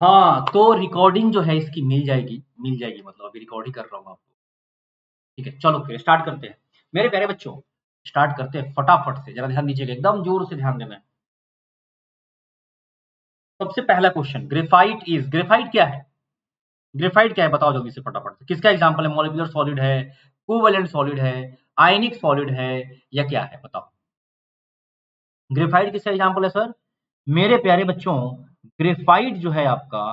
हाँ, तो रिकॉर्डिंग जो है इसकी मिल जाएगी, मतलब अभी रिकॉर्ड ही कर रहा हूँ आपको। ठीक है, चलो फिर स्टार्ट करते हैं मेरे प्यारे बच्चों। स्टार्ट करते हैं फटाफट से, जरा ध्यान दीजिएगा, एकदम जोर से ध्यान देना है। सबसे पहला क्वेश्चन, ग्रेफाइट क्या है? ग्रेफाइट क्या है बताओ जल्दी से फटाफट से। किसका एग्जांपल है? मॉलिक्यूलर सॉलिड है, कोवेलेंट सॉलिड है, आयनिक सॉलिड है, या क्या है बताओ। ग्रेफाइट किसका एग्जांपल है सर? मेरे प्यारे बच्चों, ग्रेफाइट जो है आपका,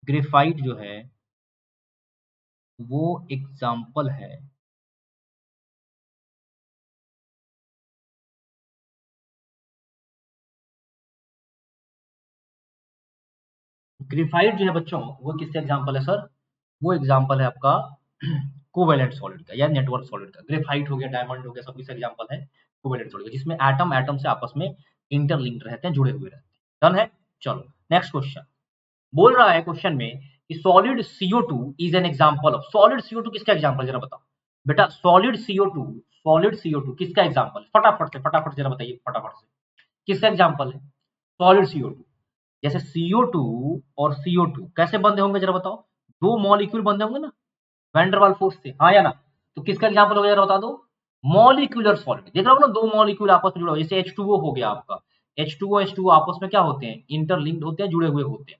ग्रेफाइट जो है वो एग्जांपल है, ग्रेफाइट जो है बच्चों वो किसका एग्जांपल है सर? वो एग्जांपल है आपका कोवेलेंट सॉलिड का या नेटवर्क सॉलिड का। ग्रेफाइट हो गया, डायमंड हो गया, सब किसका एग्जांपल है? कोवेलेंट सॉलिड का, जिसमें एटम एटम से आपस में इंटरलिंक्ड रहते हैं, जुड़े हुए रहते हैं। डन है। चलो नेक्स्ट क्वेश्चन। बोल रहा है क्वेश्चन में कि solid CO2 is an example of. Solid CO2 किसका एग्जांपल, जरा बताओ बेटा। सॉलिड CO2 किसका एग्जांपल? फटाफट से जरा बताइए फटाफट से, किसका एग्जांपल है सॉलिड CO2? जैसे CO2 और CO2 कैसे बंधे होंगे जरा बताओ। दो मॉलिक्यूल बंधे होंगे ना, वैंडरवाल फोर्स से, हाँ या ना? तो किसका एग्जांपल हो गया जरा बता दो। Molecular solid. देख रहे हो ना, दो मॉलिक्यूल आपस में जुड़ा हुआ, जैसे H2O हो गया आपका। H2O आपस में क्या होते हैं? इंटरलिंक्ड होते हैं, जुड़े हुए होते हैं।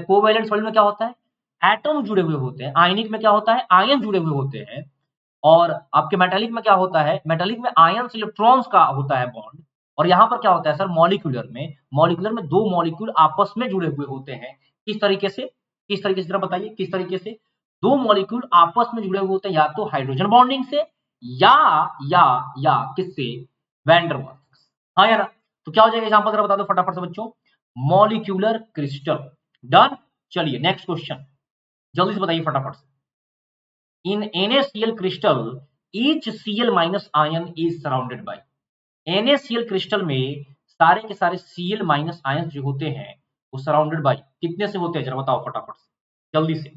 कोवेलेंट सॉलिड में क्या होता है? एटम जुड़े हुए होते हैं। आयनिक में क्या होता है? आयन जुड़े हुए होते हैं। और आपके मेटालिक में क्या होता है? मेटालिक में आयन इलेक्ट्रॉन्स का होता है बॉन्ड। और यहाँ पर क्या होता है सर? मॉलिक्यूलर में दो मॉलिक्यूल आपस में जुड़े हुए होते हैं। किस तरीके से? किस तरीके से जरा बताइए, किस तरीके से दो मॉलिक्यूल आपस में जुड़े हुए होते हैं? या तो हाइड्रोजन बॉन्डिंग से, या या या किससे? वैंडरवाल्स। हाँ या ना? तो क्या हो जाएगा एग्जांपल, जरा बता दो फटाफट से बच्चों। Molecular crystal. डन। चलिए नेक्स्ट क्वेश्चन, जल्दी से बताइए फटाफट से। In NaCl crystal, each Cl minus ion is surrounded by। NaCl crystal में सारे के सारे Cl माइनस आयन जो होते हैं वो सराउंडेड बाई कितने से होते हैं जरा बताओ फटाफट से जल्दी से।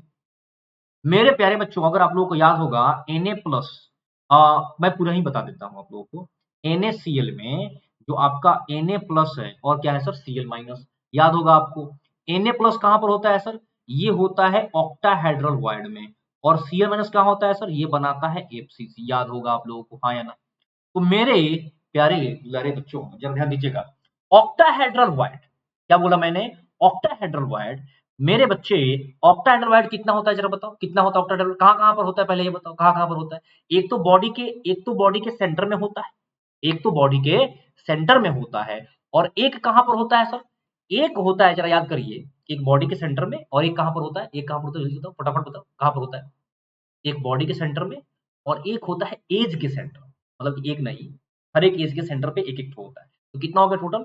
मेरे प्यारे बच्चों, अगर आप लोगों को याद होगा Na प्लस, मैं पूरा ही बता देता हूं आप लोगों को। NaCl में जो आपका Na प्लस है और क्या है सर? Cl minus. याद होगा आपको। Na प्लस कहां पर होता है सर? ये होता है ऑक्टाहेड्रल वाइड में। और Cl माइनस कहां होता है सर? ये बनाता है FCC। याद होगा आप लोगों को, हाँ या ना? तो मेरे प्यारे दुलारे बच्चों जरा ध्यान दीजिएगा। ऑक्टाहेड्रल वाइड, क्या बोला मैंने? Octahedral wide. मेरे बच्चे, ऑक्टाहेड्रल वाइड कितना होता है जरा बताओ, कितना होता है ऑक्टाहेड्रल? कहां कहां पर होता है पहले ये बताओ, कहां कहां पर होता है? एक तो बॉडी के सेंटर में होता है, एक तो बॉडी के सेंटर में होता है, और एक कहां पर होता है सर? एक होता है, जरा याद करिए, एक बॉडी के सेंटर में, और एक कहां पर होता है? एक कहां पर होता है जल्दी बताओ, फटाफट बताओ कहां पर होता है? एक बॉडी के सेंटर में, और एक होता है एज के सेंटर, मतलब एक नहीं, हर एक एज के सेंटर पे एक एक होता है। तो कितना हो गया टोटल?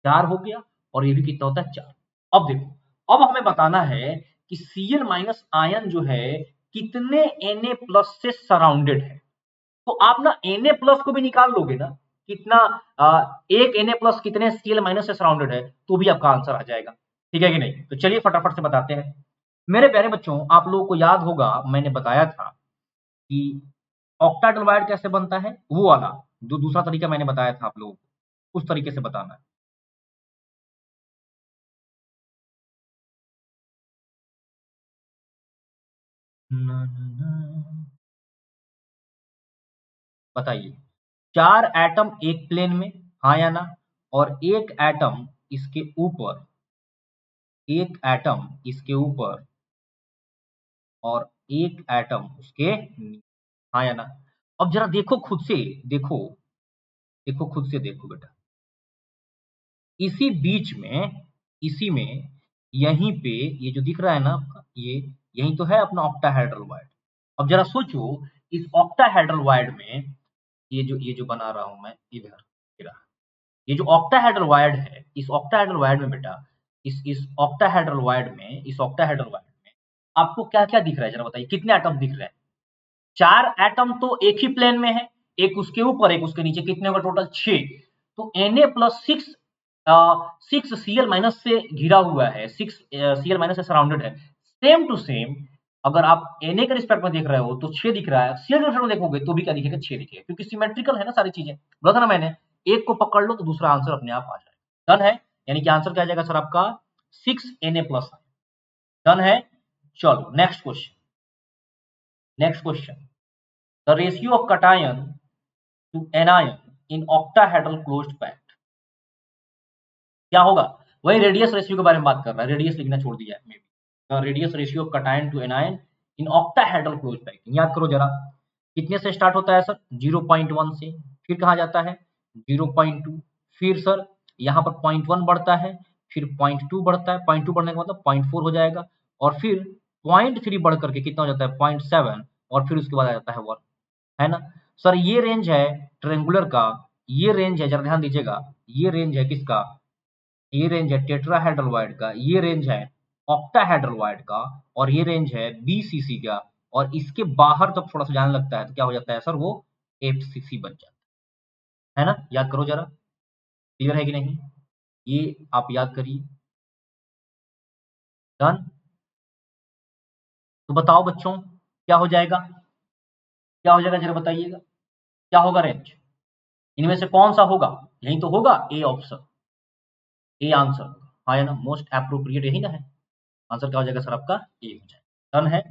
चार हो गया। और ये भी कितना होता है? चार। अब देखो, अब हमें बताना है कि Cl माइनस आयन जो है कितने Na प्लस से सराउंडेड है। तो आप ना Na प्लस को भी निकाल लोगे ना, कितना एक Na प्लस कितने Cl माइनस से सराउंडेड है, तो भी आपका आंसर आ जाएगा। ठीक है कि नहीं? तो चलिए फटाफट से बताते हैं। मेरे प्यारे बच्चों, आप लोगों को याद होगा मैंने बताया था कि ऑक्टाहेड्रल वाइड कैसे बनता है, वो वाला जो दूसरा तरीका मैंने बताया था आप लोगों को, उस तरीके से बताना है। ना, ना, ना। बताइए, चार एटम एक प्लेन में, हाँ या ना? और एक एटम इसके ऊपर, एक एटम इसके ऊपर, और एक एटम उसके नीचे, हाँ या ना? अब जरा देखो खुद से, देखो, देखो खुद से, देखो बेटा, इसी बीच में, इसी में, यहीं पे ये जो दिख रहा है ना आपका, ये यही तो है अपना ऑक्टाहेड्रल वाइड। अब जरा सोचो, इस ऑक्टाहेड्रल वाइड में, ये जो बना रहा हूं मैं इधर, ये रहा। ये जो ऑक्टाहेड्रल वाइड है, इस ऑक्टाहेड्रल वाइड में बेटा, इस ऑक्टाहेड्रल वाइड में, इस ऑक्टाहेड्रल वाइड में आपको क्या क्या दिख रहा है जरा बताइए, कितने एटम दिख रहे हैं? चार एटम तो एक ही प्लेन में है, एक उसके ऊपर एक उसके नीचे, कितने होगा टोटल? 6। तो Na plus six, 6 Cl minus से घिरा हुआ है, 6 Cl माइनस से सराउंडेड है। सेम टू सेम, अगर आप Na के रिस्पेक्ट में देख रहे हो तो 6 दिख रहा है, Cl के रिस्पेक्ट में देखोगे तो भी क्या दिखेगा? 6 दिखेगा, क्योंकि सिमेट्रिकल है ना सारी चीजें। बोला था ना मैंने, एक को पकड़ लो तो दूसरा आंसर अपने आप आ जाएगा। डन है। यानी कि आंसर क्या आ जाएगा सर आपका? 6 Na+ डन है। चलो next question, next question, the ratio of cation to anion in octahedral closed packed क्या होगा? वही रेडियस रेशियो के बारे में बात कर रहा है, रेडियस लिखना छोड़ दिया है may be. Radius ratio of cation to anion in octahedral closed packed याद करो जरा, कितने से स्टार्ट होता है सर? 0.1 से, फिर कहाँ जाता है? 0.2, फिर सर यहाँ पर 0.1 बढ़ता है, फिर 0.2 बढ़ता है, 0.2 बढ़ने का मतलब 0.4 हो जाएगा, और फिर 0.3 बढ़ करके कितना हो जाता है? 0.7, और फिर उसके बाद आ जाता है 1, है ना सर? ये रेंज है ट्रेंगुलर का, ये रेंज है, जरा ध्यान दीजिएगा, ये रेंज है किसका? ये रेंज है टेट्राहेड्रल वाइड का, ये रेंज है ऑक्टाहेड्रल वाइड का, और ये रेंज है बीसीसी का, और इसके बाहर जब थोड़ा सा जाने लगता है तो क्या हो जाता है सर? वो एफसीसी बन जाता है ना? याद करो जरा, क्लियर है कि नहीं? ये आप याद करिए। डन? तो बताओ बच्चों, क्या हो जाएगा? क्या हो जाएगा जरा बताइएगा, क्या होगा रेंज? इनमें से कौन सा होगा? यही तो होगा, ए ऑप्शन, ए आंसर, हाँ है ना? मोस्ट अप्रोप्रिएट यही ना है, आंसर क्या हो जाएगा सर आपका? ए हो जाएगा। डन है।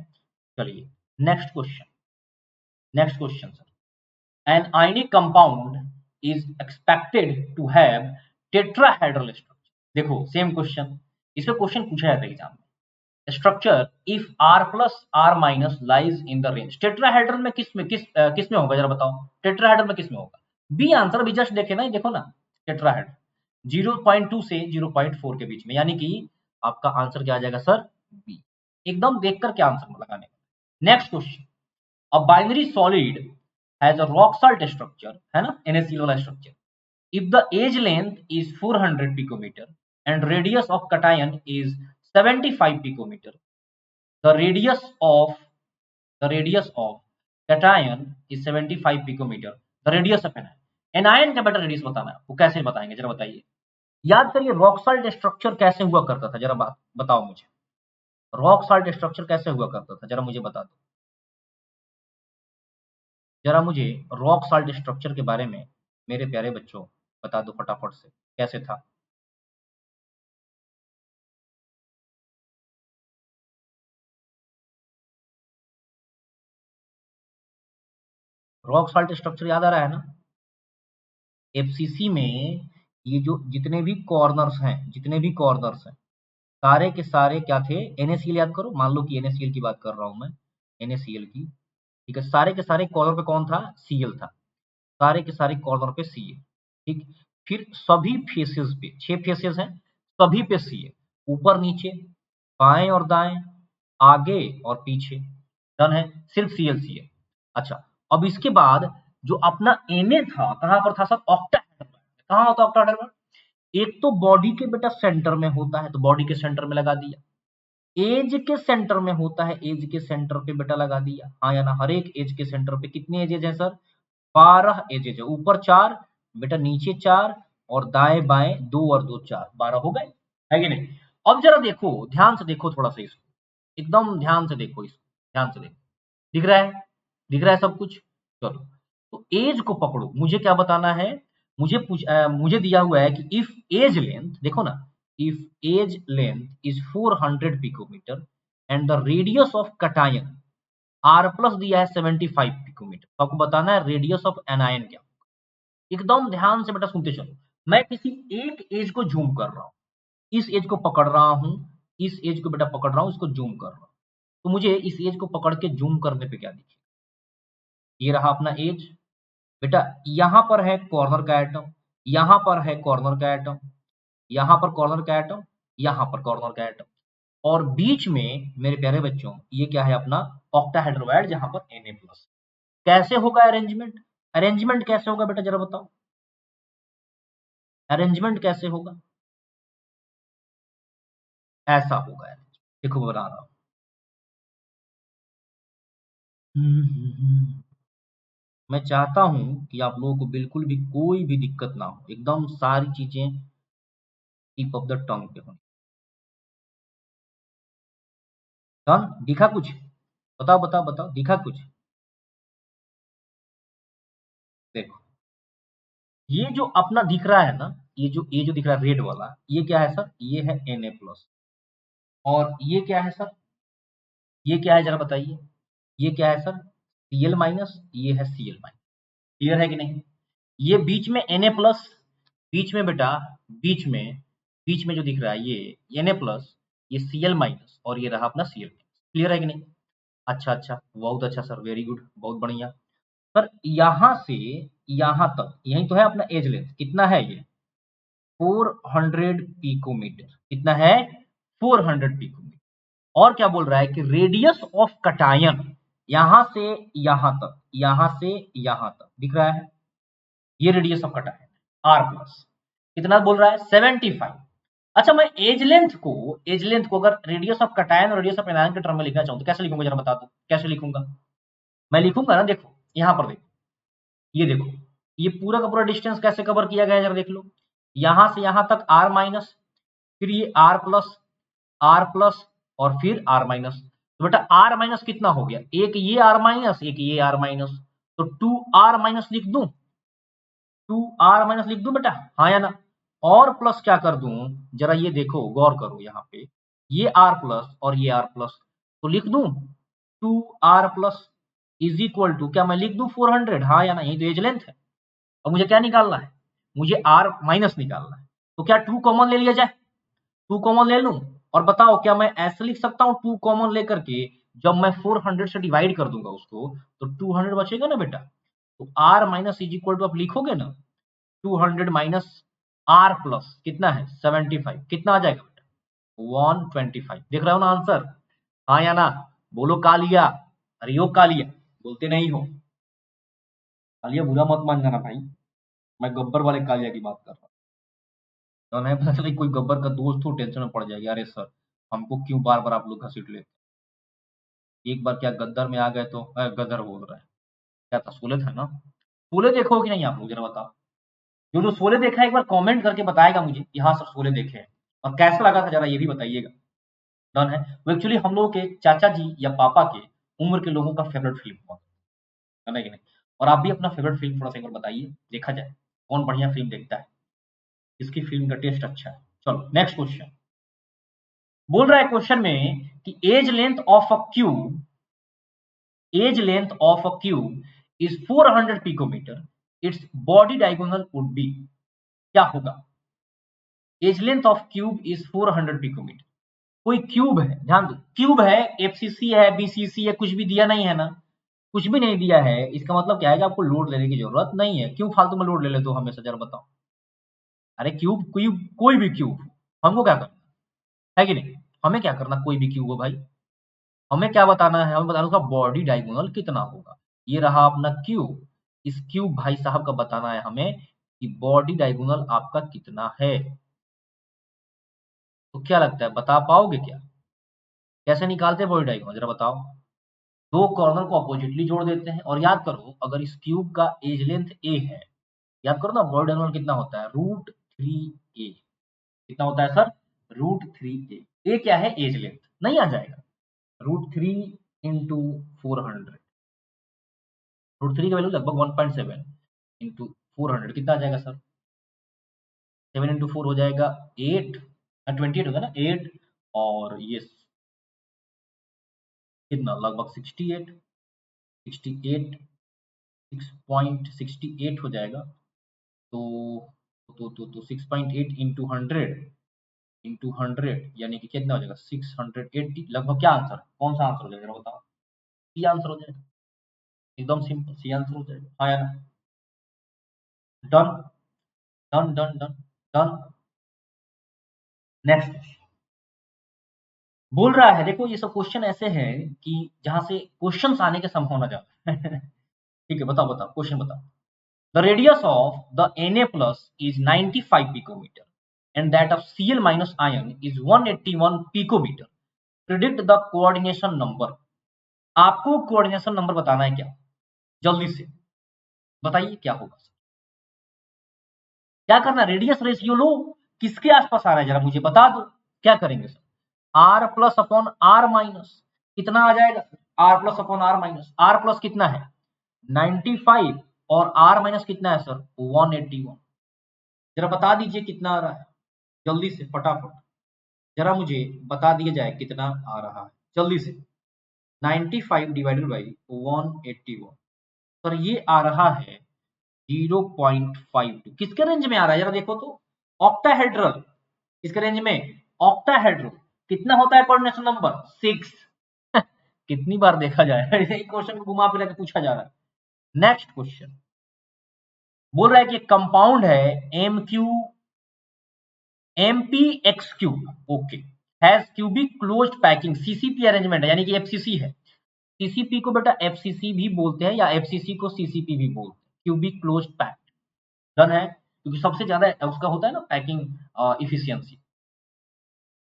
चलिए next question, next question sir, an ionic compound is expected to have tetrahedral structure. देखो सेम क्वेश्चन, इसमें क्वेश्चन पूछा जाता है एग्जाम में, structure if r+r- lies in the range. Tetrahedral में किस में होगा जरा बताओ? टेट्राहेड्रल में किस में होगा? बी आंसर, अभी जस्ट देखे ना, देखो ना, टेट्राहेड्रल 0.2 से 0.4 के बीच में, यानी कि आपका आंसर क्या आ जाएगा सर? बी। एकदम देख करके आंसर लगाने। Next question, a binary solid has a rock salt structure, है ना, NaCl वाला structure, if the age length is 400 picometer and radius of cation is 75 picometer, the radius of cation is 75 picometer, the radius of anion का बेटा radius बताना है, वो कैसे बताएंगे जरा बताइए? याद करिए, रॉक सॉल्ट स्ट्रक्चर कैसे हुआ करता था, जरा बात बताओ मुझे, रॉक सॉल्ट स्ट्रक्चर कैसे हुआ करता था, जरा मुझे बता दो, जरा मुझे रॉक सॉल्ट स्ट्रक्चर के बारे में मेरे प्यारे बच्चों बता दो फटाफट से, कैसे था? रॉक सॉल्ट स्ट्रक्चर याद आ रहा है ना? एफसीसी में ये जो जितने भी कॉर्नर्स हैं, जितने भी कॉर्नर्स हैं, सारे के सारे क्या थे? NaCl याद करो, मान लो कि NaCl की बात कर रहा हूं मैं, NaCl की, ठीक है, सारे के सारे कॉर्नर पे कौन था? Cl था, सारे के सारे कॉर्नर पे Cl, ठीक। फिर सभी फेसेस पे, 6 फेसेस हैं, सभी पे Cl, ऊपर नीचे, बाएं और दाएं, आगे और पीछे, डन है, सिर्फ Cl। अच्छा, अब इसके बाद जो अपना Na था, कहां पर था सर? ऑक्टाहेड्रल। कहां होता है ऑक्टाहेड्रल? एक तो बॉडी के बेटा सेंटर में होता है, तो बॉडी के सेंटर में लगा दिया, एज के सेंटर में होता है, एज के सेंटर पे बेटा लगा दिया, हाँ या ना? हर एक एज के सेंटर पे कितने एजेज हैं सर? 12 एजेज है, ऊपर 4 बेटा, नीचे 4, और दाएं बाएं 2 और 2 4, 12 हो गए, है कि नहीं? अब जरा देखो, ध्यान से देखो थोड़ा सा इसको, एकदम ध्यान से देखो इसको, ध्यान से देखो, दिख रहा है? दिख रहा है सब कुछ? चलो, तो एज को पकड़ो, मुझे क्या बताना है? मुझे दिया हुआ है कि इफ एज लेंथ, देखो ना, if edge length is 400 picometre and the radius of cation R+ दिया है 75 पिकोमीटर, तो आपको बताना है रेडियस ऑफ एनायन क्या। एकदम ध्यान से बेटा सुनते चलो, मैं किसी एक एज को जूम कर रहा हूं, इस एज को पकड़ रहा हूं, इस एज को बेटा पकड़ रहा हूं, इसको जूम कर रहा हूं, तो मुझे इस एज को पकड़ के जूम करने पे क्या दिखे? ये रहा अपना एज, बेटा यहां पर है कॉर्नर का एटम, यहां पर है कॉर्नर का एटम, यहां पर कॉर्नर का एटम, यहां पर कॉर्नर का एटम, और बीच में मेरे प्यारे बच्चों ये क्या है? अपना ऑक्टाहेड्रोइड, जहां पर Na+। कैसे होगा अरेंजमेंट? अरेंजमेंट कैसे होगा बेटा जरा बताओ, अरेंजमेंट कैसे होगा? ऐसा होगा, देखो मैं बता रहा हूं। मैं चाहता हूं कि आप लोगों को बिल्कुल भी कोई भी दिक्कत ना हो, एकदम सारी चीजें टिप ऑफ द टंग पे हो। डन? दिखा कुछ? बताओ बताओ बताओ, दिखा कुछ? देखो, ये जो अपना दिख रहा है ना, ये जो दिख रहा है रेड वाला, ये क्या है सर? ये है Na+। और ये क्या है सर, ये क्या है जरा बताइए, ये क्या है सर, Cl माइनस, ये है Cl माइनस। क्लियर है कि नहीं? ये बीच में Na प्लस, बीच में बेटा, बीच में, बीच में जो दिख रहा है ये Na प्लस, ये Cl माइनस और ये रहा अपना Cl माइनस। क्लियर है कि नहीं? अच्छा अच्छा, बहुत अच्छा सर, वेरी गुड, बहुत बढ़िया सर। यहां से यहां तक, यही तो है अपना एज लेंथ, कितना है ये, 400 पिकोमीटर। कितना है? 400 पिकोमीटर। और क्या बोल रहा है कि रेडियस ऑफ कटायन यहां से यहां तक, यहां से यहां तक दिख रहा है, ये radius of cation R plus, कितना बोल रहा है, 75। अच्छा, मैं एज लेंथ को अगर रेडियस ऑफ कटायन और रेडियस ऑफ एनायन के टर्म में लिखना चाहूं तो कैसे लिखूंगा, जरा बता दो कैसे लिखूंगा। मैं लिखूंगा ना, देखो यहां पर देखो, ये देखो, ये पूरा का पूरा डिस्टेंस कैसे कवर किया गया है जरा देख लो। यहां से यहां तक आर माइनस, फिर ये आर प्लस और फिर आर माइनस। तो बेटा आर माइनस कितना हो गया, एक ये आर माइनस, एक ये आर माइनस, तो 2r माइनस लिख दूं, 2r माइनस लिख दूं बेटा, हाँ या ना। और प्लस क्या कर दूं, जरा ये देखो, गौर करो यहाँ पे, ये r प्लस और ये r प्लस, तो लिख दूं 2r plus is equal to, क्या मैं लिख दूं 400, हाँ या ना, यही तो एज लेंथ है। और मुझे क्या निकालना है, मुझे r माइनस निकालना है। तो क्या 2 कॉमन ले लिया जाए, 2 कॉमन ले लूं, और बताओ क्या मैं ऐसे लिख सकता हूं 2 कॉमन लेकर के, जब मैं 400 से डिवाइड कर दूंगा उसको तो 200 बचेगा ना बेटा। तो r minus is equal to आप लिखोगे ना, 200 माइनस आर प्लस कितना है 75, कितना आ जाएगा बेटा 125। देख रहे हो ना आंसर, हाँ या ना, बोलो कालिया, अरे यो कालिया, बोलते नहीं हो, कालिया बुरा मत मान जाना भाई, मैं गब्बर वाले कालिया की बात कर रहा हूँ। तो नहीं पता चला कोई गब्बर का दोस्त हो टेंशन में पड़ जाएगा, अरे सर हमको क्यों बार बार आप लोग घसीट लेते, एक बार क्या गद्दार में आ गए तो गदर बोल रहा है, क्या था, सोले था ना, सोले देखो कि नहीं आप लोग, जरा बताओ। जो जो सोले देखा है एक बार कमेंट करके बताएगा मुझे कि हाँ सर सोले देखे हैं, और कैसा लगा था जरा ये भी बताइएगा। डन है, वो एक्चुअली हम लोगों के चाचा जी या पापा के उम्र के लोगों का फेवरेट फिल्म हुआ, है ना कि नहीं। और आप भी अपना फेवरेट फिल्म थोड़ा सा एक बार बताइए, देखा जाए कौन बढ़िया फिल्म देखता है, इसकी फिल्म का टेस्ट अच्छा है। चलो नेक्स्ट क्वेश्चन, बोल रहा है क्वेश्चन में कि edge length of a cube is 400 picometre, its body diagonal would be, क्या होगा। Edge length of cube is 400 picometre, कोई क्यूब है, ध्यान दो क्यूब है, एफसीसी है, बीसीसी है, कुछ भी दिया नहीं है ना, कुछ भी नहीं दिया है, इसका मतलब क्या है कि आपको लोड लेने की जरूरत नहीं है, क्यों फालतू में लोड ले लेते हो हमेशा, जरा बताओ। अरे क्यूब क्यूब कोई भी क्यूब, हमको क्या करना है कि नहीं, हमें क्या करना कोई भी क्यूब हो भाई, हमें क्या बताना है, हमें बताना उसका बॉडी डायगोनल कितना होगा। ये रहा अपना क्यूब, इस क्यूब भाई साहब का बताना है हमें कि बॉडी डायगोनल आपका कितना है। तो क्या लगता है बता पाओगे क्या, कैसे निकालते हैं बॉडी डायगोनल, जरा बताओ। दो कॉर्नर को अपोजिटली जोड़ देते हैं, और याद करो अगर इस क्यूब का एज लेंथ ए है, याद करो ना बॉडी डायगोनल कितना होता है, √3a, कितना होता है सर, √3a। ए क्या है, एज लेंथ, नहीं आ जाएगा, √3 इंटू 400, √3 का वैल्यू लगभग 1.7 इंटू 400, कितना आ जाएगा सर, 7 इंटू 4 हो जाएगा 8, 28 होगा ना 8, और ये कितना लगभग 68, 68, 6.68 हो जाएगा। तो 6.8 इंटू 100 यानी कि कितना हो जाएगा 680 लगभग, क्या आंसर, कौन सा आंसर हो जाएगा बताओ, सी आंसर हो जाएगा, एकदम सिंपल सी आंसर हो जाएगा, हाँ यार। Done done done done done. Next बोल रहा है, देखो ये सब क्वेश्चन ऐसे हैं कि जहां से क्वेश्चंस आने की संभावना ज्यादा है। ठीक है, बताओ बताओ क्वेश्चन बताओ। The radius of the Na plus is 95 picometre and that of Cl minus ion is 181 picometre, predict the coordination number. आपको कोऑर्डिनेशन नंबर बताना है क्या, जल्दी से बताइए क्या होगा, क्या करना, रेडियस रेशियो लो, किसके आसपास आ रहा है जरा मुझे बता दो, क्या करेंगे sir, R plus upon R minus, कितना आ जाएगा, R plus upon R minus, R plus कितना है 95 और आर माइनस कितना है सर 181, जरा बता दीजिए कितना आ रहा है, जल्दी से फटाफट। जरा मुझे बता दिया जाए कितना आ रहा है जल्दी से। 95 डिवाइडेड बाई 181, सर ये आ रहा है 0.52। किसके रेंज में आ रहा है जरा देखो तो, ऑक्टाहेड्रल। किसके रेंज में? ऑक्टाहेड्रल। कितना होता है कोऑर्डिनेशन नंबर? 6। कितनी बार देखा जाए यही क्वेश्चन को घुमा फिरा के पूछा जा रहा है। नेक्स्ट क्वेश्चन बोल रहा है कि कंपाउंड है MpXQ, okay, has cubic closed packing, CCP arrangement है, यानी कि एफसीसी है। सीसीपी को बेटा एफसीसी भी बोलते हैं या एफसीसी को सीसीपी भी बोलते हैं, क्यूबिक क्लोज्ड पैक। डन है, क्योंकि सबसे ज्यादा उसका होता है ना पैकिंग इफिशियंसी।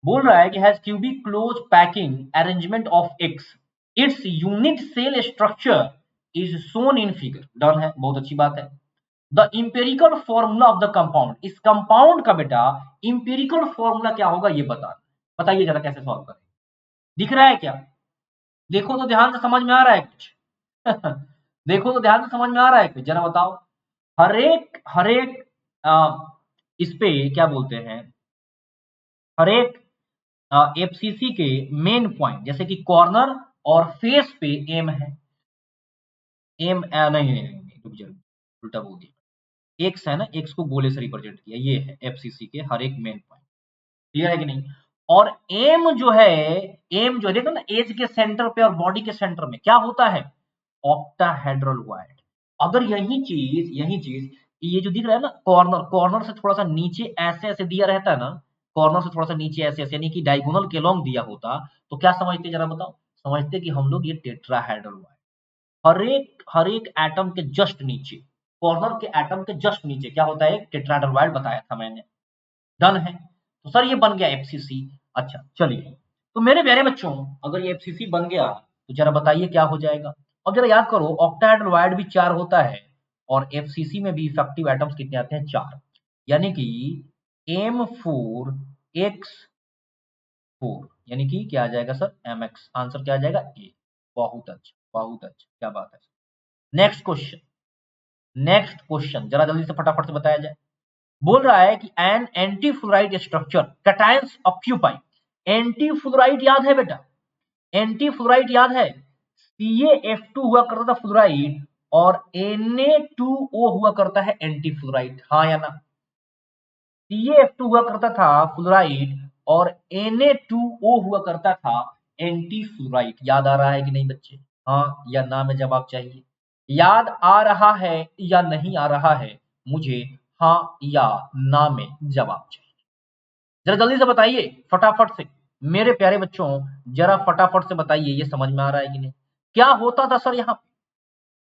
बोल रहा है कि has cubic close packing arrangement of X, its unit cell structure is shown in figure. Done है, बहुत अच्छी बात है। The empirical formula of the compound, इस कंपाउंड का बेटा इंपेरिकल फॉर्मूला क्या होगा ये बताइए जरा कैसे सॉल्व करें। दिख रहा है क्या? देखो तो ध्यान से समझ में आ रहा है कुछ? देखो तो ध्यान से समझ में आ रहा है कुछ, जरा बताओ। हर एक इस पे क्या बोलते हैं, हर एक एफसीसी के मेन पॉइंट जैसे कि कॉर्नर और फेस पे एम है। एम नहीं, रुक जाओ, उल्टा बोल दिया। एक्स है ना, एक्स को गोले से रिप्रेजेंट किया, ये है एफसीसी के हर एक मेन पॉइंट। क्लियर है कि नहीं? और एम जो है देखो ना, एज के सेंटर पे और बॉडी के सेंटर में क्या होता है? Octahedral wide. अगर यही चीज ये जो दिख रहा है ना, कॉर्नर कॉर्नर से थोड़ा सा नीचे ऐसे ऐसे दिया रहता है ना, कॉर्नर से थोड़ा सा नीचे ऐसे ऐसे यानी कि डायगोनल के लॉन्ग दिया होता, तो क्या समझते जरा बताओ? समझते कि हम लोग ये टेट्राहेड्रल वाइड। हर एक एटम के जस्ट नीचे, कॉर्नर के एटम के जस्ट नीचे क्या होता है? टेट्राहेड्रल वाइड बताया था मैंने। डन है, तो सर ये बन गया एफसीसी। अच्छा चलिए, तो मेरे प्यारे बच्चों अगर ये एफसीसी बन गया तो जरा बताइए क्या हो जाएगा। अब जरा याद करो, ऑक्टाहेड्रल वाइड भी 4 होता है और एफसीसी में भी इफेक्टिव एटम्स कितने आते हैं? 4, यानी कि M4X4, यानी कि क्या आ जाएगा सर? MX। आंसर क्या आ जाएगा? ए। बहुत अच्छा, बहुत अच्छा, क्या बात है। नेक्स्ट क्वेश्चन जरा जल्दी से फटाफट से बताया जाए। बोल रहा है कि एन एंटीफ्लोराइड स्ट्रक्चर कैटायंस ऑक्यूपाई। एंटीफ्लोराइड याद है बेटा? एंटीफ्लोराइड याद है? CaF2 हुआ करता था फ्लोराइड और Na2O हुआ करता है एंटीफ्लोराइड, हाँ या ना? CaF2 हुआ करता था फ्लोराइड और Na2O हुआ करता था एंटीफ्लोराइड। याद आ रहा है कि नहीं बच्चे? हाँ या ना में जवाब चाहिए। याद आ रहा है या नहीं आ रहा है? मुझे हाँ या ना में जवाब चाहिए। जरा जल्दी से बताइए फटाफट से, मेरे प्यारे बच्चों जरा फटाफट से बताइए, ये समझ में आ रहा है कि नहीं? क्या होता था सर यहाँ पे?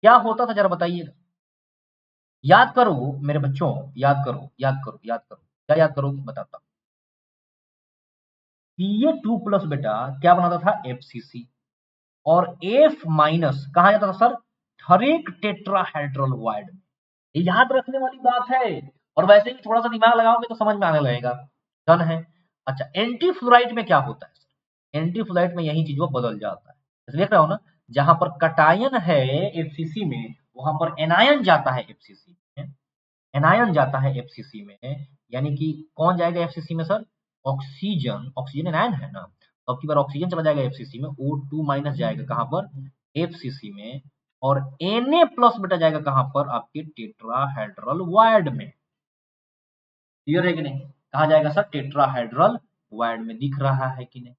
क्या होता था जरा बताइएगा। याद करो मेरे बच्चों, याद करो क्या याद करोगे बताता हूँ। Ca2 प्लस बेटा क्या बनाता था? एफसीसी। और F माइनस कहा जाता था सर? हर एक टेट्राहेड्रल वाइड में। ये याद रखने वाली बात है, और वैसे ही थोड़ा सा दिमाग लगाओगे तो समझ में आने लगेगा। डन है। अच्छा, एंटी फ्लोराइड में क्या होता है सर? एंटी फ्लोराइड में यही चीज वो बदल जाता है, जैसे देख रहा हो ना, जहां पर कटायन है एफसीसी में वहां पर एनायन जाता है एफसीसी में। एनायन जाता है एफसीसी में, यानी कि कौन जाएगा एफसीसी में सर? ऑक्सीजन। ऑक्सीजन एनायन है ना, तो अब की बार ऑक्सीजन चला जाएगा एफसीसी में, O2 माइनस जाएगा कहां पर? एफसीसी में। और Na प्लस बेटा जाएगा कहां पर? आपके टेट्राहेड्रल वाइड में। क्लियर है कि नहीं? कहा जाएगा सर? टेट्राहेड्रल वाइड में। दिख रहा है कि नहीं?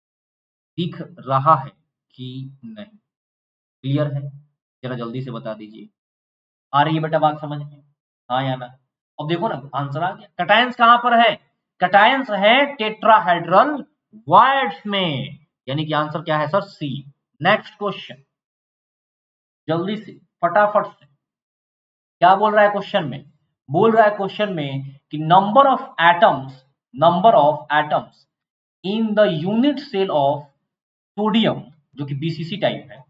दिख रहा है कि नहीं? क्लियर है? जरा जल्दी से बता दीजिए, आ रही है बेटा बात समझ में? हाँ या ना? अब देखो ना आंसर आ गया। कटायंस कहां पर है? कटायंस है टेट्राहेड्रल वाइड्स में, यानी कि आंसर क्या है सर? सी। नेक्स्ट क्वेश्चन जल्दी से फटाफट से, क्या बोल रहा है क्वेश्चन में? बोल रहा है क्वेश्चन में कि number of atoms in the unit cell of sodium, जो कि बीसीसी टाइप है,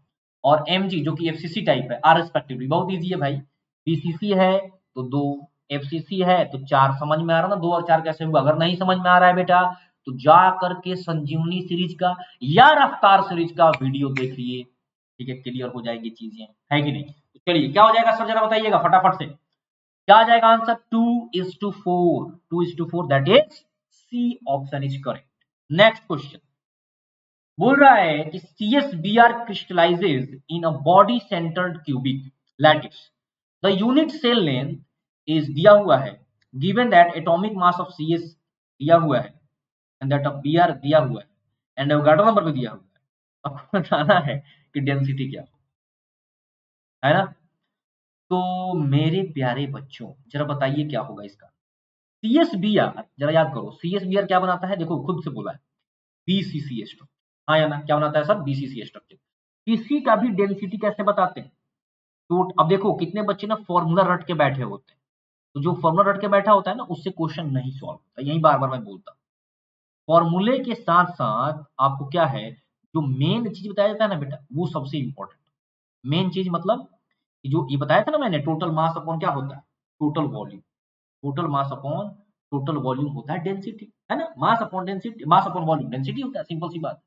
और एमजी जो कि एफसीसी टाइप है, आर रिस्पेक्टिवली। बहुत इजी है भाई, बीसीसी है तो 2, एफसीसी है तो 4। समझ में आ रहा ना 2 और 4 कैसे हुआ? अगर नहीं समझ में आ रहा है बेटा तो जा करके संजीवनी सीरीज का या रफ्तार सीरीज का वीडियो देखिए, ठीक है, क्लियर हो जाएगी चीजें, है कि नहीं? तो चलिए क्या हो जाएगा सर जरा बताइएगा फटाफट से, क्या आ जाएगा answer? 2:4, 2:4, that is C option is correct. Next question बोल रहा है कि CSBr crystallizes in a body centered cubic lattice. The unit cell length is दिया हुआ है, given that atomic mass of CS दिया हुआ है and that of Br दिया हुआ है and एवोगाड्रो नंबर भी दिया हुआ है। आपको बताना है कि डेंसिटी क्या है ना। तो मेरे प्यारे बच्चों जरा बताइए क्या होगा इसका। CSBr जरा याद करो, CSBr क्या बनाता है, देखो खुद से बोला है BCC स्ट्रक्चर, हाँ या ना, क्या बनाता है सर, BCC स्ट्रक्चर। किसी का भी डेंसिटी कैसे बताते हैं, तो अब देखो कितने बच्चे ना फॉर्मूला रट के बैठे होते हैं, तो जो फॉर्मूला रट के बैठा होता है ना उससे क्वेश्चन नहीं सॉल्व होता, यही बार बार मैं बोलता हूँ। फॉर्मूले के साथ साथ आपको क्या है, जो मेन चीज बताया जाता है ना बेटा, वो सबसे इंपॉर्टेंट मेन चीज, मतलब जो ये बताया था ना मैंने, टोटल मास अपॉन क्या होता है, total volume. Total mass upon total volume होता है डेंसिटी, है ना, mass upon density, mass upon volume density होता है, सिंपल सी बात।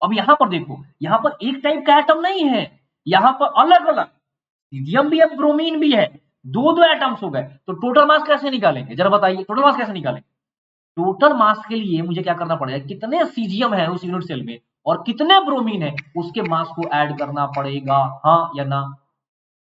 अब यहाँ पर देखो, यहाँ पर एक टाइप का एटम नहीं है, यहाँ पर अलग अलग सीजियम भी है, ब्रोमीन भी है, दो दो एटम्स हो गए, तो टोटल मास कैसे निकालेंगे, जरा बताइए टोटल मास कैसे निकालेंगे। टोटल मास के लिए मुझे क्या करना पड़ेगा, कितने सीजियम है उस यूनिट सेल में और कितने ब्रोमीन है, उसके मास को ऐड करना पड़ेगा, हाँ या ना,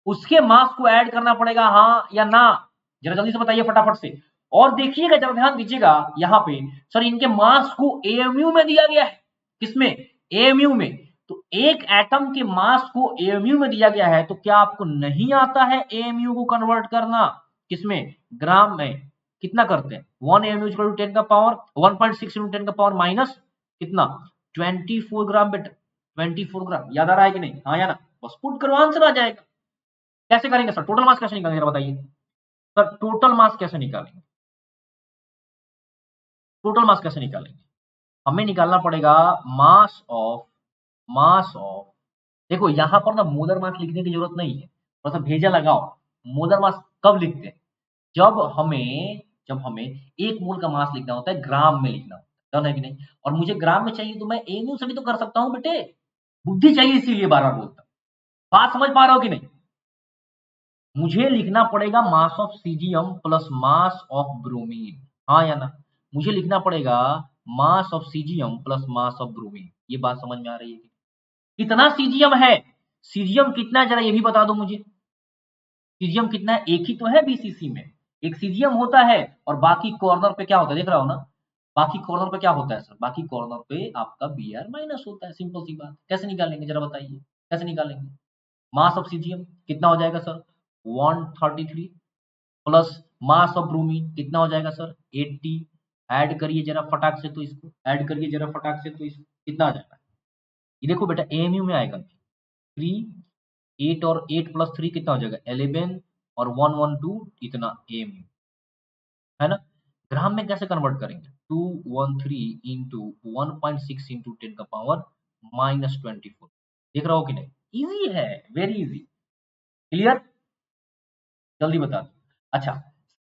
उसके मास को ऐड करना पड़ेगा, हाँ या ना, जरा जल्दी से बताइए फटाफट से। और देखिएगा, जरा ध्यान दीजिएगा यहाँ पे, सर इनके मास को एएमयू में दिया गया है, किसमें, एएमयू में। तो एक एटम के मास को एएमयू में दिया गया है, तो क्या आपको नहीं आता है एएमयू को कन्वर्ट करना, किसमें, ग्राम में। कितना करते हैं, 1 एएमयू इक्वल टू 10 का पावर 1.6 इंटू 10 का पावर माइनस कितना, 24 ग्राम बेटा, 24 ग्राम, याद आ रहा है कि नहीं, हाँ या ना, बस पुट करो आंसर आ जाएगा। कैसे करेंगे सर, टोटल मास कैसे निकालेंगे बताइए सर, टोटल मास कैसे निकालेंगे, टोटल मास कैसे निकालेंगे, हमें निकालना पड़ेगा मास ऑफ, देखो यहां पर ना मोलर मास लिखने की जरूरत नहीं है, थोड़ा सा भेजा लगाओ। मोलर मास कब लिखते हैं, जब हमें एक मोल का मास लिखना होता है, ग्राम में लिखना होता है, डन है कि नहीं। और मुझे ग्राम में चाहिए तो मैं एमयू से भी तो कर सकता हूं बेटे, बुद्धि चाहिए इसीलिए बार बार बोलता हूं। बात समझ पा रहे हो कि नहीं, मुझे लिखना पड़ेगा mass of caesium plus mass of bromine, हाँ या ना, मुझे लिखना पड़ेगा mass of caesium plus mass of bromine. ये बात समझ में आ रही है, कितना सीजियम है, सीजियम कितना है जरा ये भी बता दो मुझे, सीजियम कितना है, एक ही तो है बीसीसी में, एक सीजियम होता है और बाकी कॉर्नर पे क्या होता है, देख रहा हो ना, बाकी कॉर्नर पे क्या होता है सर, बाकी कॉर्नर पे आपका Br माइनस होता है, सिंपल सी बात। कैसे निकालेंगे जरा बताइए, कैसे निकालेंगे, मास ऑफ सीजियम कितना हो जाएगा sir, 133 plus mass of bromine कितना हो जाएगा सर, 80, ऐड करिए जरा फटाक से, तो इसको ऐड करिए जरा फटाक से, तो इसको कितना आ जाएगा, ये देखो बेटा एएमयू में आएगा, 3 8 और 8 प्लस 3 कितना हो जाएगा, 11 और 112 इतना एएमयू, है ना। ग्राम में कैसे कन्वर्ट करेंगे, 213 इंटू 1.6 इंटू 10 का पावर माइनस 24, देख रहा हो कि नहीं, इजी है, वेरी इजी, क्लियर, जल्दी बता दो। अच्छा,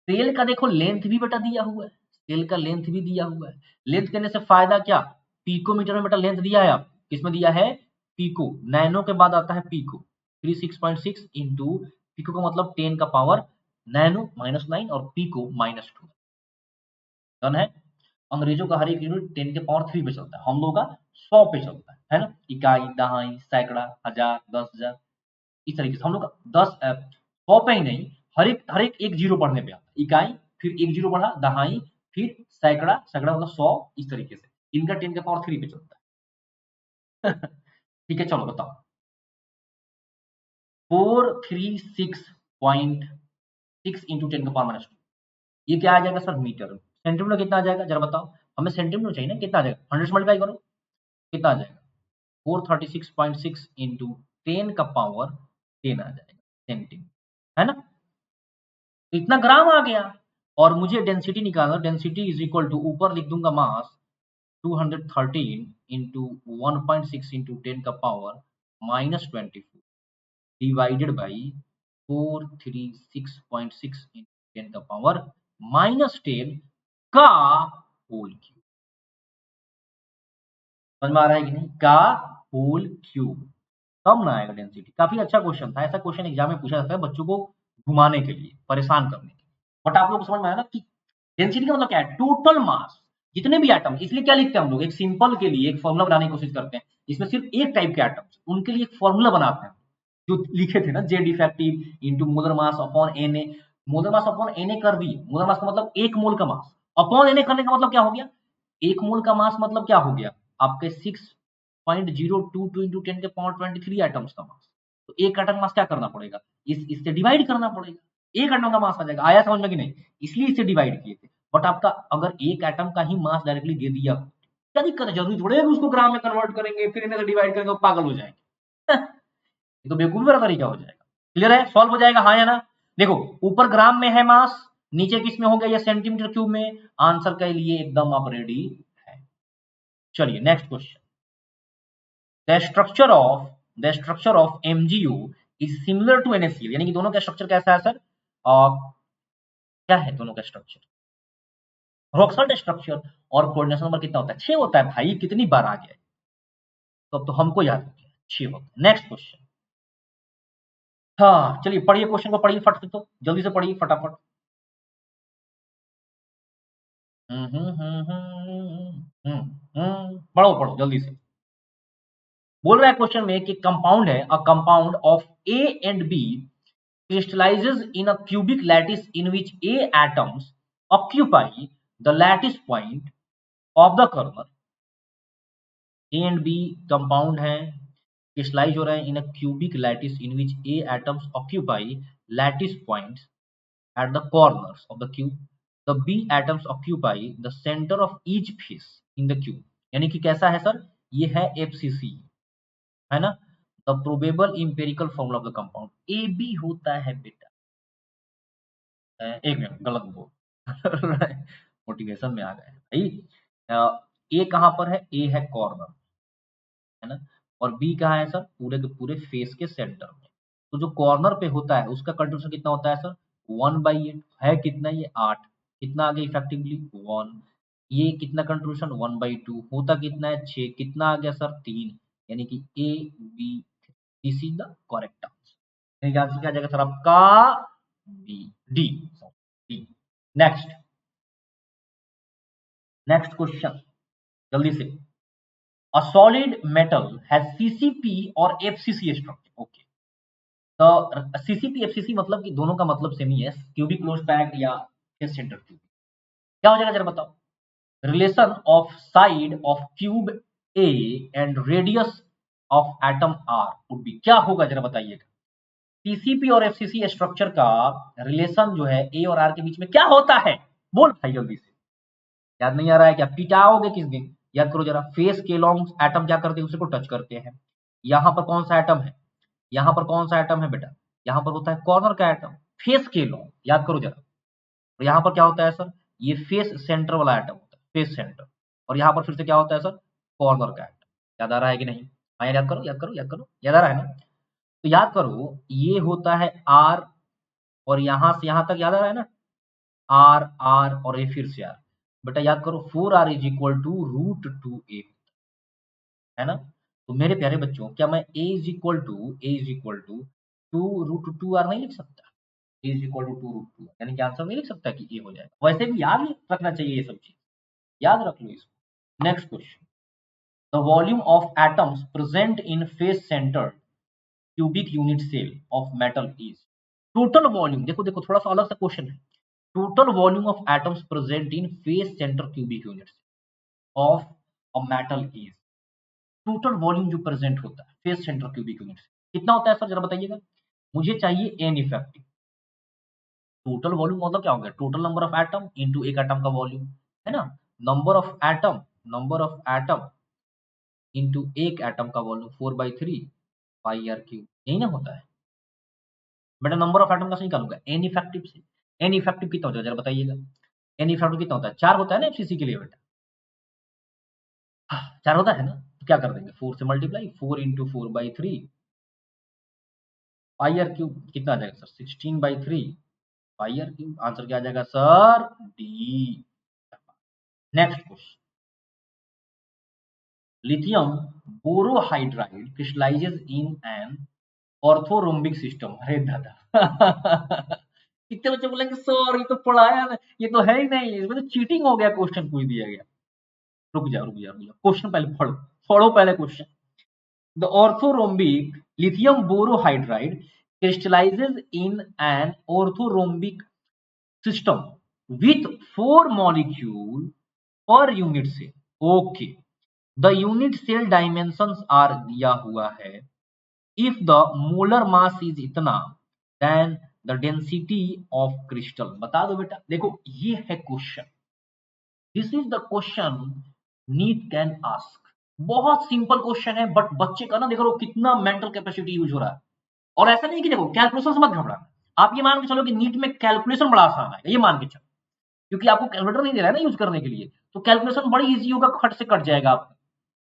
सेल का देखो लेंथ भी बेटा दिया हुआ है, सेल का लेंथ भी दिया हुआ है, लेंथ देने से फायदा क्या, पिकोमीटर में बेटा लेंथ दिया है, आप किसमें दिया है, पिको, नैनो के बाद आता है पिको, 36.6 इंटू, पिको का मतलब 10 का पावर, नैनो -9 और पिको -2, डन है। अंग्रेजों का हर एक यूनिट 10 के पावर 3 पे चलता है, हम लोग का 100 पे चलता है ना, इकाई, दहाई, सैकड़ा, हजार, 10,000, इस तरीके से हम लोग का 100 पे ही नहीं, हर एक जीरो बढ़ने पे आता है, इकाई, फिर एक जीरो बढ़ा, दहाई, फिर सैकड़ा, सैकड़ा मतलब 100, इस तरीके से, इनका 10 का पावर 3 पे चलता है। ठीक है, चलो बताओ, 436.6 इंटू 10 का पावर -2, ये क्या आ जाएगा सर, मीटर, सेंटीमीटर कितना आ जाएगा जरा बताओ, हमें सेंटीमीटर चाहिए ना, कितना आ जाएगा, 100 से मल्टीप्लाई करो, कितना आ जाएगा, 436.6 इंटू 10 का पावर 10 आ जाएगा सेंटीमीटर, है ना, तो इतना ग्राम आ गया। और मुझे डेंसिटी निकालना, डेंसिटी इज इक्वल टू, ऊपर लिख दूंगा मास 213 इंटू 1.6 इंटू 10 का पावर -24 डिवाइडेड बाई 436.6 इंटू 10 का पावर -10 का होल क्यूब, समझ में आ रहा है कि नहीं, का होल क्यूब, कम ना आएगा डेंसिटी। काफी अच्छा क्वेश्चन था, ऐसा क्वेश्चन एग्जाम में पूछा जाता है बच्चों को घुमाने के लिए, परेशान करने के लिए, बट आप लोग को समझ में आया ना कि डेंसिटी का मतलब क्या है, टोटल मास, जितने भी एटम, इसलिए क्या लिखते हैं हम लोग, एक सिंपल के लिए एक फॉर्मूला बनाने की कोशिश करते हैं जिसमें सिर्फ एक टाइप के एटम्स, उनके लिए एक फॉर्मूला बनाते हैं जो लिखे थे ना, Z effective into molar mass upon N A. Molar mass upon N A कर दिए, मोलर मास का मतलब एक मोल का मास, अपॉन एन ए करने का मतलब क्या हो गया, एक मोल का मास मतलब क्या हो गया आपके 6.022 इंटू 10 के पावर 23 एटम्स का मास। तो एक एटम मास क्या करना पड़ेगा, इससे डिवाइड करना पड़ेगा, एक एटम का मास आ जाएगा। आया समझ में कि नहीं, इसलिए इसे डिवाइड किए थे। बट आपका अगर एक एटम का ही मास डायरेक्टली दे दिया, क्या दिक्कत है, जरूरी थोड़े है कि उसको ग्राम में कन्वर्ट करेंगे फिर इन्हें डिवाइड करेंगे, पागल हो जाएंगे। ये तो बेवकूफी वाला तरीका हो जाएगा। क्लियर है, सॉल्व हो जाएगा हाँ या ना। देखो ऊपर ग्राम में है मास, नीचे किस में हो गया, ये सेंटीमीटर क्यूब में। आंसर के लिए एकदम आप रेडी है। चलिए next question. The structure of MGU is similar to NSCL, यानी कि दोनों का स्ट्रक्चर कैसा है सर, और क्या है दोनों का स्ट्रक्चर, रॉक्सल्ट स्ट्रक्चर। और कोऑर्डिनेशन नंबर कितना होता है, 6 होता है भाई, कितनी बार आ गया, तो अब तो हमको याद हो गया 6 होता है। Next question. हाँ चलिए पढ़िए क्वेश्चन को, पढ़िए फट से, तो जल्दी से पढ़िए फटाफट। पढ़ो पढ़ो जल्दी से। बोल रहा है क्वेश्चन में कि कंपाउंड है, a compound of A and B crystallizes in a cubic lattice in which A atoms occupy the lattice point of the kernel। A and B compound है, crystallize हो रहे हैं in a cubic lattice in which A atoms occupy lattice points at the corners of the cube। The B atoms occupy the center of each face in the cube। यानी कि कैसा है sir, ये है FCC, है ना। The probable empirical formula of the compound A B होता है बेटा। एक मिनट गलत बोल मोटिवेशन में आ गए भाई। ए कहाँ पर है, ए है कॉर्नर, है ना। और बी कहाँ है सर, पूरे के पूरे फेस के सेंटर में। तो जो कॉर्नर पे होता है उसका कंट्रीब्यूशन कितना होता है सर, 1/8 है, कितना ये 8, कितना आ गया इफेक्टिवली 1। ये कितना कंट्रीब्यूशन 1/2 होता कितना है 6, कितना आ गया सर 3। यानी कि A B, this is the correct answer. Answer क्या आ जाएगा सर आपका, B, D, D. Next, next question जल्दी से। A solid metal has CCP और एफसीसी स्ट्रक्चर। ओके, तो सीसीपी एफसीसी मतलब कि दोनों का मतलब सेम ही है, क्यूबिक क्लोज पैक्ड या फेस सेंटर क्यूब। क्या हो जाएगा जरा बताओ, relation of side of cube A and radius of atom R would be, क्या होगा जरा बताइएगा। सीसीपी और एफसीसी स्ट्रक्चर का रिलेशन जो है ए और आर के बीच में क्या होता है, बोल भाई जल्दी से। याद नहीं आ रहा है क्या, पिटाओगे किस दिन, याद करो जरा। फेस के लॉन्ग एटम क्या करते हैं, उसी को टच करते हैं। यहाँ पर कौन सा एटम है, यहाँ पर कौन सा एटम है बेटा, यहाँ पर होता है कॉर्नर का एटम, फेस के लॉन्ग, याद करो जरा। और यहाँ पर क्या होता है सर, ये फेस सेंटर वाला एटम होता है, फेस सेंटर। और यहाँ पर फिर से क्या होता है सर, कॉर्नर का एटम। याद आ रहा है कि नहीं, हाँ याद करो याद करो याद करो, याद आ रहा है ना। तो याद करो ये होता है आर, और यहाँ से यहाँ तक याद आ रहा है ना, आर आर और ए फिर से आर। बेटा याद करो 4r is equal to √2a, है ना। तो मेरे प्यारे बच्चों, क्या मैं a टू √2r नहीं लिख सकता, a इज इक्वल टू 2√2, यानी कि आंसर नहीं लिख सकता कि ए हो जाएगा। वैसे भी याद रखना चाहिए ये सब चीज, याद रख लो इसको। Next question. The volume of atoms present in face centre cubic unit cell of metal is, total volume, देखो देखो थोड़ा सा अलग सा क्वेश्चन है। Total volume of atoms present in face centre cubic unit of a metal is, total volume जो present होता है फेस सेंटर क्यूबिक यूनिट से कितना होता है सर जरा बताइएगा। मुझे चाहिए एन इफेक्टिव। टोटल वॉल्यूम मतलब क्या हो गया, total number of atom into एक एटम का वॉल्यूम, है ना। Number of atom, number of atom into एक एटम का वॉल्यूम 4/3 पाई आर क्यूब, यही ना होता है बेटा। नंबर ऑफ एटम का सही निकालूंगा एन इफेक्टिव से। एन इफेक्टिव कितना होता है जरा बताइएगा, एन इफेक्टिव कितना होता है, 4 होता है ना एफसीसी के लिए बेटा, 4 होता है ना। तो क्या कर देंगे 4 से multiply, 4 into 4/3 pi R cube, कितना आ जाएगा sir 16/3 pi R cube. Answer क्या आ जाएगा sir, D. Next question. Lithium borohydride crystallizes in an orthorhombic system. अरे दादा कितने बच्चे बोलेंगे सर ये तो पढ़ाया ना, ये तो है ही नहीं, इसमें तो चीटिंग हो गया, क्वेश्चन पूछ दिया गया। रुक जा क्वेश्चन पहले पढ़ो, पढ़ो पहले question. The orthorhombic lithium borohydride crystallizes in an orthorhombic system with 4 molecule per unit cell. Okay, the unit cell dimensions are दिया हुआ है। If the molar mass is इतना, then the density of crystal, बता दो बेटा। देखो ये है question, this is the question NEET can ask. बहुत सिंपल क्वेश्चन है, बट बच्चे का ना देखो कितना मेंटल कैपेसिटी यूज हो रहा है। और ऐसा नहीं कि देखो कैलकुलेशन से मत घबराना, आप ये मान के चलो कि नीट में कैलकुलेशन बड़ा आसान है, ये मान के चलो, क्योंकि आपको कैलकुलेटर नहीं दे रहा है ना यूज करने के लिए, तो कैलकुलेशन बड़ी इजी होगा, खट से कट जाएगा आपका।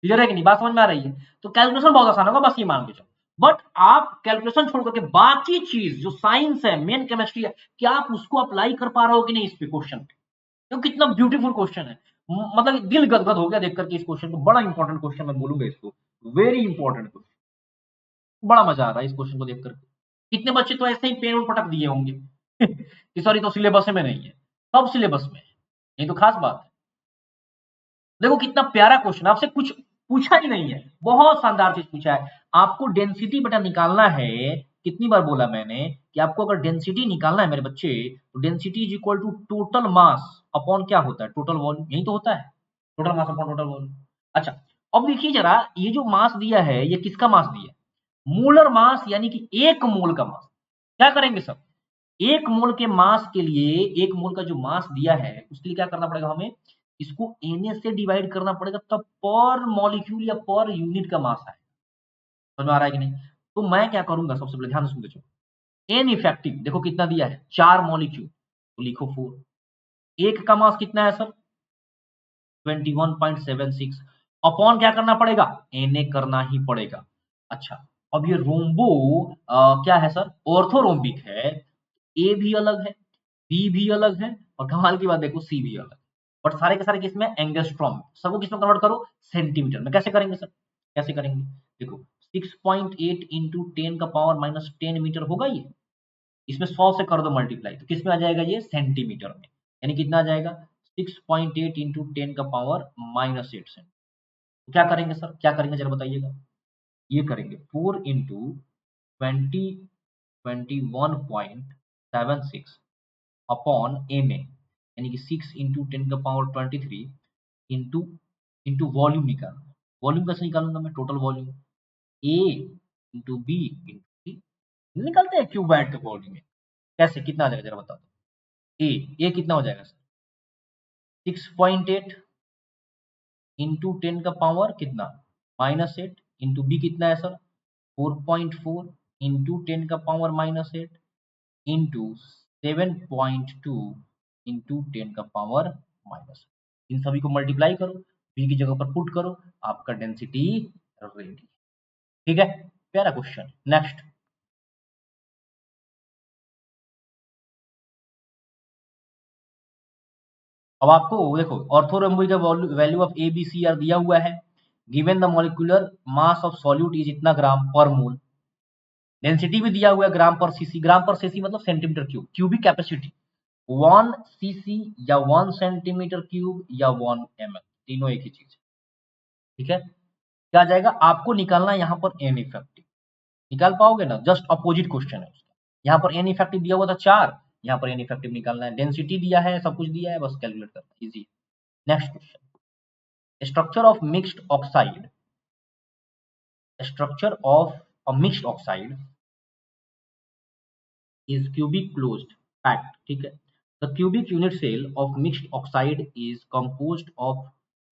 क्लियर है कि नहीं, बात समझ में आ रही है? तो कैलकुलेशन बहुत आसान होगा, बस ये मान के चलो। बट आप कैलकुलेशन छोड़ करके बाकी चीज जो साइंस है, मेन केमिस्ट्री है, क्या आप उसको अप्लाई कर पा रहे हो कि नहीं इस पे क्वेश्चन पे? तो कितना ब्यूटीफुल क्वेश्चन है, मतलब दिल गदगद हो गया देख करके इस क्वेश्चन को। बड़ा इंपॉर्टेंट क्वेश्चन मैं बोलूंगा इसको, वेरी इंपॉर्टेंट क्वेश्चन। बड़ा मजा आ रहा है इस क्वेश्चन को देख करके। कितने बच्चे तो ऐसे ही पेन और पटक दिए होंगे कि सॉरी तो सिलेबस में नहीं है, सब सिलेबस में है, ये तो खास बात है। देखो कितना प्यारा क्वेश्चन, आपसे कुछ पूछा ही नहीं है, बहुत शानदार चीज पूछा है। आपको डेंसिटी बेटा निकालना है। कितनी बार बोला मैंने कि आपको अगर डेंसिटी निकालना है मेरे बच्चे, तो density is equal to total mass upon क्या होता है, टोटल वॉल्यूम, यही तो होता है, total mass upon total volume. अच्छा, अब देखिए जरा, ये जो मास दिया है ये किसका मास दिया है? मोलर मास, यानी कि एक मोल का मास। क्या करेंगे सब, एक मोल के मास के लिए, एक मोल का जो मास दिया है उसके लिए क्या करना पड़ेगा हमें, इसको Na से डिवाइड करना पड़ेगा, तब पर मॉलिक्यूल या पर यूनिट का मास है। समझ में आ रहा है कि नहीं? तो मैं क्या करूंगा, सबसे पहले ध्यान से सुन लीजिए। एन इफेक्टिव देखो कितना दिया है, 4 मॉलिक्यूल, तो लिखो 4। एक का मास कितना है सर, 21.76। अपॉन क्या करना पड़ेगा, Na करना ही पड़ेगा। अच्छा, अब ये रोम्बो क्या है सर, ऑर्थोरोम्बिक है। ए भी अलग है, बी भी अलग है, और कमाल की बात देखो सी भी अलग है। बट सारे के सारे किसमें, एंगस्ट्रॉम, सबको किसमें कन्वर्ट करो, सेंटीमीटर में। कैसे करेंगे सर, कैसे करेंगे, देखो 6.8 इंटू 10⁻⁻10 मीटर होगा ये, इसमें 100 से कर दो मल्टीप्लाई, तो किस में आ जाएगा ये, सेंटीमीटर में। यानी कितना आ जाएगा, 6.8 इंटू 10⁻⁻8 सेंट। तो क्या करेंगे सर, क्या करेंगे जरा बताइएगा। ये करेंगे 4 इंटू 21.76 अपॉन एम ए, यानी कि 6 इंटू 10⁻23 इंटू इंटू वॉल्यूम निकालना। वॉल्यूम कैसे निकालूंगा मैं, टोटल वॉल्यूम, ए इंटू बी इंटू सी, निकालते हैं क्यूबॉइड का वॉल्यूम। कैसे, कितना आ जाएगा जरा बता दो। ए कितना हो जाएगा सर, 6.8 इंटू 10 कितना, -8, इंटू बी कितना है सर, 4.4 इंटू 10⁻−8 इंटू 7.2 इंटू 10⁻−, इन सभी को मल्टीप्लाई करो, बी की जगह पर पुट करो, आपका डेंसिटी रेडी। ठीक है, प्यारा क्वेश्चन। नेक्स्ट, अब आपको देखो ऑर्थोरोम्बोइड का value of A B C are दिया हुआ है। Given the molecular mass of solute is इतना ग्राम पर मोल, डेंसिटी भी दिया हुआ है ग्राम पर सीसी, ग्राम पर सीसी मतलब centimetre cube, cubic capacity 1 CC या 1 सेंटीमीटर क्यूब या 1 ml, तीनों एक ही चीज। ठीक है, क्या आ जाएगा, आपको निकालना है यहाँ पर एन इफेक्टिव। निकाल पाओगे ना, जस्ट अपोजिट क्वेश्चन है उसका। यहाँ पर एन इफेक्टिव दिया हुआ था 4, यहाँ पर एन इफेक्टिव निकालना है, डेंसिटी दिया है, सब कुछ दिया है, बस कैलकुलेट करना easy. Next question, structure of mixed oxide, structure of a mixed oxide is cubic closed packed, ठीक है। The cubic unit cell of mixed oxide is composed of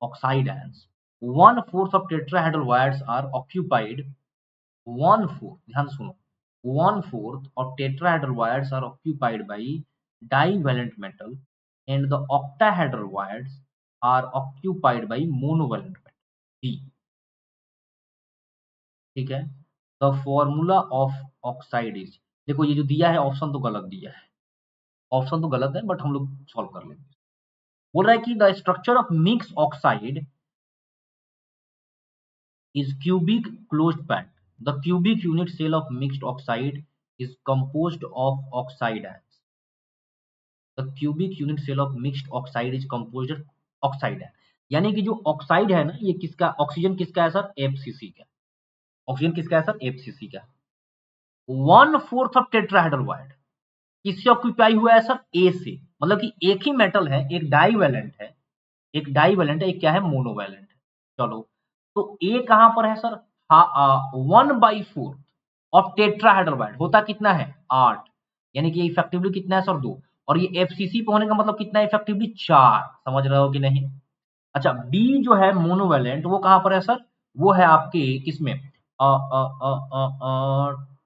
oxide ions. 1/4 of tetrahedral wires are occupied, 1/4, ध्यान सुनो, 1/4 of tetrahedral wires are occupied by divalent metal and the octahedral wires are occupied by monovalent metal D। ठीक है, the formula of oxide is, देखो ये जो दिया है option तो गलत दिया है, ऑप्शन तो गलत है, बट हम लोग सॉल्व कर लेंगे। बोल रहा है कि the structure of mix oxide is cubic closed pack, the cubic unit cell of mixed oxide is composed of oxide ions, the cubic unit cell of mixed oxide is composed oxide ion. यानी कि जो oxide है ना, ये किसका, oxygen किसका है sir, FCC का। ऑक्सीजन किसका है सर, एफसीसी का। 1/4 ऑफ टेट्राहेड्रल किससे ऑक्यूपाई हुआ है सर, ए से। मतलब कि एक ही मेटल है, एक डाईवैलेंट है, एक डाईवैलेंट है, एक क्या है, मोनोवैलेंट है। चलो, तो ए कहां पर है सर, 1/4 ऑफ टेट्राहेड्रल होता कितना है, 8। यानी कि इफेक्टिवली कितना है सर, 2। और ये एफसीसी पे होने का मतलब कितना है, इफेक्टिवली 4। समझ रहे हो कि नहीं। अच्छा, बी जो है मोनोवैलेंट, वो कहां पर है सर, वो है आपके किसमें,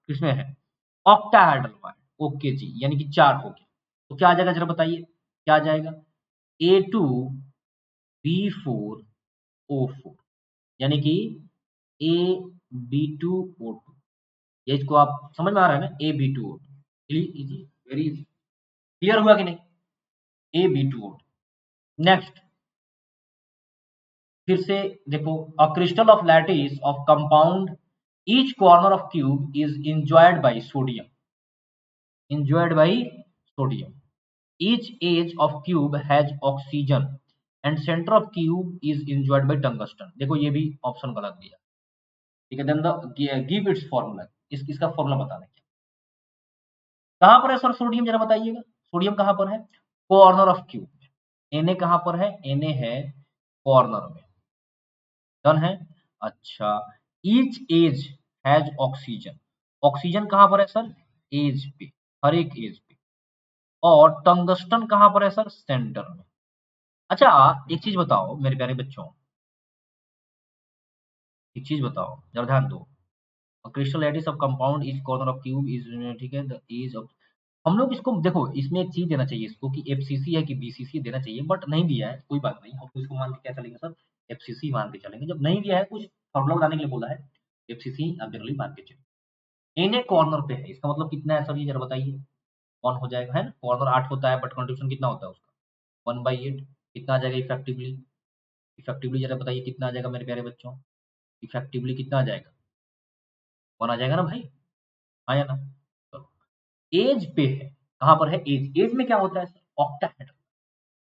किसमें है, ऑक्टाहेड्रल बॉन्ड। ओके जी, यानी कि 4 हो गया। तो क्या आ जाएगा जरा बताइए, क्या आ जाएगा, A2B4O4, यानी कि AB2O2। ये इसको आप समझ में आ रहा है ना, AB2O2। Easy, very easy. Clear हुआ कि नहीं, AB2O2। नेक्स्ट, फिर से देखो, a crystal of lattice of compound each corner of cube is enjoyed bye sodium, enjoyed by sodium. Each edge of cube has oxygen and center of cube is enjoyed by tungsten. देखो ये भी option गलत दिया, ठीक है। Then the give its formula, इसका formula बताना क्या, कहां पर है सर सोडियम, जरा बताइएगा। सोडियम कहां पर है, कॉर्नर ऑफ क्यूब में। एन कहां पर है, एन है कॉर्नर में। डन है। अच्छा, each edge has oxygen, oxygen कहां पर है सर, एज पे, हर एक एज पे। और टंगस्टन कहां पर है सर, सेंटर में। अच्छा, एक चीज बताओ मेरे प्यारे बच्चों, एक चीज बताओ, जरा ध्यान दो। Crystal lattice of compound is corner of cube is, ठीक है, द एज ऑफ, हम लोग इसको देखो, इसमें एक चीज देना चाहिए इसको कि एफसीसी है कि बीसीसी देना चाहिए, बट नहीं दिया है, कोई बात नहीं, हम तो इसको मान के क्या चलेंगे सर, एफसीसी मान के चलेंगे। जब नहीं दिया है, कुछ फॉर्मूला बनाने के लिए बोला है, एफसीसी आप जनरली मान के चलिए। एन कॉर्नर पे है, इसका मतलब कितना है सर, ये जरा बताइए। 1 हो जाएगा, है ना, कॉर्नर 8 होता है, बट कंट्रीब्यूशन कितना होता है उसका, 1/8। कितना आ जाएगा इफेक्टिवली, इफेक्टिवली जरा बताइए कितना आ जाएगा मेरे प्यारे बच्चों, इफेक्टिवली कितना आ जाएगा, 1 आ जाएगा ना भाई, हाँ या ना। तो एज पे है, कहां पर है, एज, एज में क्या होता है सर, ऑक्टाहेड्रल।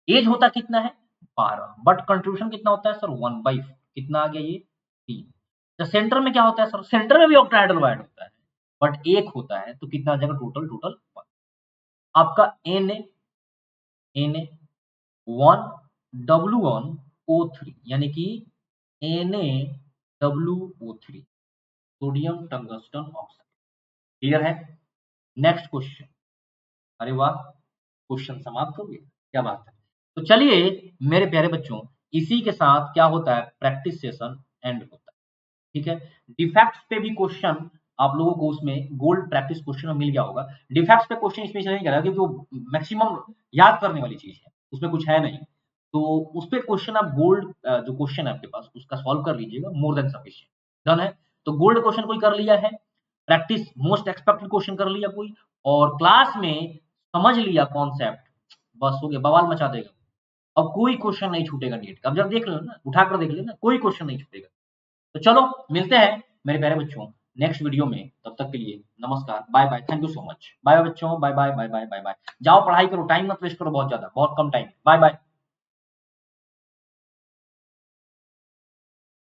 एज होता कितना है, 12, बट कंट्रीब्यूशन कितना होता है सर, 1/4। कितना आ गया ये, 3। तो सेंटर में क्या होता है सर, सेंटर में भी ऑक्टाहेड्रल वाइड होता है, बट एक होता है, तो कितना आ जाएगा टोटल, टोटल 1। आपका N A, N A 1W1O3, यानी कि NaWO3, sodium tungsten oxide. Clear है। नेक्स्ट क्वेश्चन, अरे वाह, क्वेश्चन समाप्त हो गया, क्या बात है। तो चलिए मेरे प्यारे बच्चों, इसी के साथ क्या होता है, प्रैक्टिस सेशन एंड होता है, ठीक है। डिफेक्ट्स पे भी क्वेश्चन आप लोगों को उसमें गोल्ड प्रैक्टिस क्वेश्चन में मिल गया होगा। डिफेक्ट्स पे क्वेश्चन इसमें नहीं करा क्योंकि वो मैक्सिमम याद करने वाली चीज है, उसमें कुछ है नहीं। तो उस पे क्वेश्चन आप गोल्ड, जो क्वेश्चन है आपके पास उसका सॉल्व कर लीजिएगा, मोर देन सफिशिएंट। डन है। तो गोल्ड क्वेश्चन कोई कर लिया है, प्रैक्टिस मोस्ट एक्सपेक्टेड क्वेश्चन कर लिया कोई, और क्लास में समझ लिया कॉन्सेप्ट, बस हो गया, बवाल मचा देगा। अब कोई क्वेश्चन नहीं छूटेगा नीट का, अब जब देख लो ना, उठाकर देख लेना, कोई क्वेश्चन नहीं छूटेगा। तो चलो मिलते हैं मेरे प्यारे बच्चों नेक्स्ट वीडियो में, तब तक के लिए नमस्कार, bye bye, thank you so much, bye बच्चों, bye bye bye bye bye bye. जाओ पढ़ाई करो, टाइम मत वेस्ट करो बहुत ज्यादा, बहुत कम टाइम, बाय बाय।